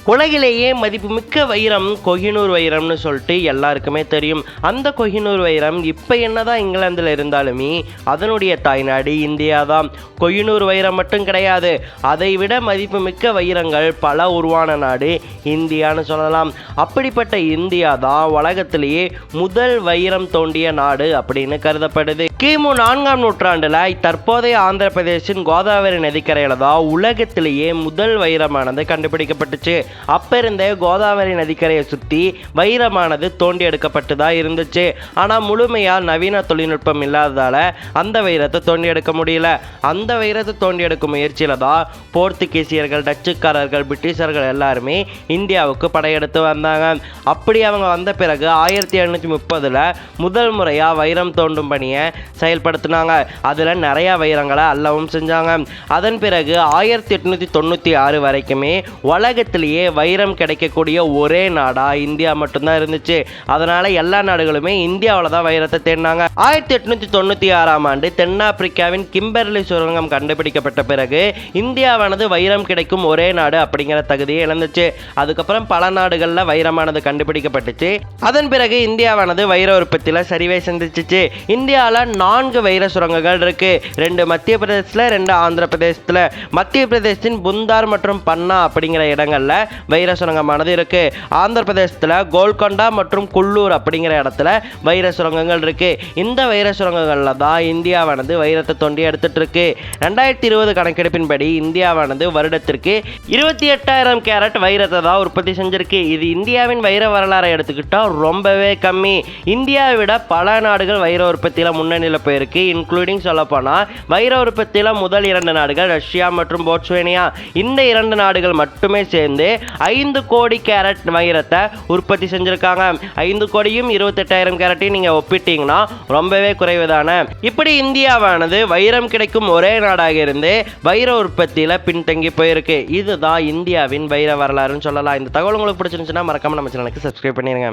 உலகிலேயே மதிப்புமிக்க வைரம் கொஹினூர் வைரம்னு சொல்லிட்டு எல்லாருக்குமே தெரியும். அந்த கொஹினூர் வைரம் இப்போ என்னதான் இங்கிலாந்தில் இருந்தாலுமே அதனுடைய தாய்நாடு இந்தியா தான். கொஹினூர் வைரம் மட்டும் கிடையாது, அதை விட மதிப்புமிக்க வைரங்கள் பல உருவான நாடு இந்தியான்னு சொல்லலாம். அப்படிப்பட்ட இந்தியா தான் உலகத்திலேயே முதல் வைரம் தோண்டிய நாடு அப்படின்னு கருதப்படுது. கிமு 4ஆம் நூற்றாண்டுல தற்போதைய ஆந்திர பிரதேசின் கோதாவரி நதிக்கரையில தான் உலகத்திலேயே முதல் வைரமானது கண்டுபிடிக்கப்பட்டுச்சு. அப்ப இருந்தே கோதாவரி நதிக்கரையை சுற்றி வைரமானது தோண்டி எடுக்கப்பட்டுதான் இருந்துச்சு. ஆனால் முழுமையாக நவீன தொழில்நுட்பம் இல்லாததால அந்த வைரத்தை தோண்டி எடுக்க முடியல. அந்த வைரத்தை தோண்டி எடுக்கும் முயற்சியில தான் போர்த்துகீசியர்கள், டச்சுக்காரர்கள், பிரிட்டிஷர்கள் எல்லாருமே இந்தியாவுக்கு படையெடுத்து வந்தாங்க. அப்படி அவங்க வந்த பிறகு 1730 முதல் முறையாக வைரம் தோண்டும் பணியை செயல்படுத்தினாங்க. அதில் நிறைய வைரங்களை அள்ளவும் செஞ்சாங்க. அதன் பிறகு 1896 வரைக்குமே உலகத்திலேயே வைரம் கிடைக்கக்கூடிய ஒரே நாடா இந்தியா மட்டும்தான் இருந்துச்சு. அதனால எல்லா நாடுகளுமே இந்தியாவில் தான் வைரத்தை தேடினாங்க. 1896ஆம் ஆண்டு தென்னாப்பிரிக்காவின் கிம்பர்லி சுரங்கம் கண்டுபிடிக்கப்பட்ட பிறகு இந்தியாவானது வைரம் கிடைக்கும் ஒரே நாடு அப்படிங்கிற தகுதியை இழந்துச்சு. அதுக்கப்புறம் பல நாடுகளில் வைரமானது கண்டுபிடிக்கப்பட்டுச்சு. அதன் பிறகு இந்தியாவானது வைர உற்பத்தியில் சரிவை சந்திச்சிச்சு. இந்தியாவில் 4 வைர சுரங்கங்கள் இருக்கு. 2 மத்திய பிரதேசத்தில், 2 ஆந்திர பிரதேசத்தில். மத்திய பிரதேசத்தின் புந்தார் மற்றும் பன்னா அப்படிங்கிற இடங்கள்ல வைர சுரங்கமானது இருக்கு. ஆந்திர பிரதேசத்தில் கோல்கொண்டா மற்றும் குள்ளூர் அப்படிங்கிற இடத்துல வைர சுரங்கங்கள் இருக்கு. இந்த வைர சுரங்கங்கள்ல தான் இந்தியாவானது வைரத்தை தோண்டி எடுத்துட்டு இருக்கு. 2020 கணக்கெடுப்பின்படி இந்தியாவானது வருடத்திற்கு 28,000 கேரட் வைரத்தை தான் உற்பத்தி செஞ்சிருக்கு. இது இந்தியாவின் வைர வரலாறை எடுத்துக்கிட்டா ரொம்பவே கம்மி. இந்தியாவை விட பல நாடுகள் வைர உற்பத்தியில முன்னணியில் போயிருக்கு. இன்க்ளூடிங் சொல்ல போனா வைர உற்பத்தியில முதல் 2 நாடுகள் ரஷ்யா மற்றும் போட்ஸ்வேனியா. இந்த 2 நாடுகள் மட்டுமே சேர்ந்து 5 கோடி கேரட் வைரத்தை உற்பத்தி செஞ்சிருக்காங்க. 5 கோடியும் 28,000 கேரட்டையும் நீங்க ஒப்பிட்டீங்கன்னா ரொம்பவே குறைவுதானே. இப்படி இந்தியாவானது வைரம் கிடைக்கும் ஒரே நாடாக இருந்து வைர உற்பத்தியில பின்தங்கி போயிருக்கு. இதுதான் இந்தியாவின் வைர வரலாறுன்னு சொல்லலாம். இந்த தகவல் உங்களுக்கு பிடிச்சிருந்துச்சுன்னா மறக்காம நம்ம சேனலுக்கு சப்ஸ்கிரைப் பண்ணிருங்க.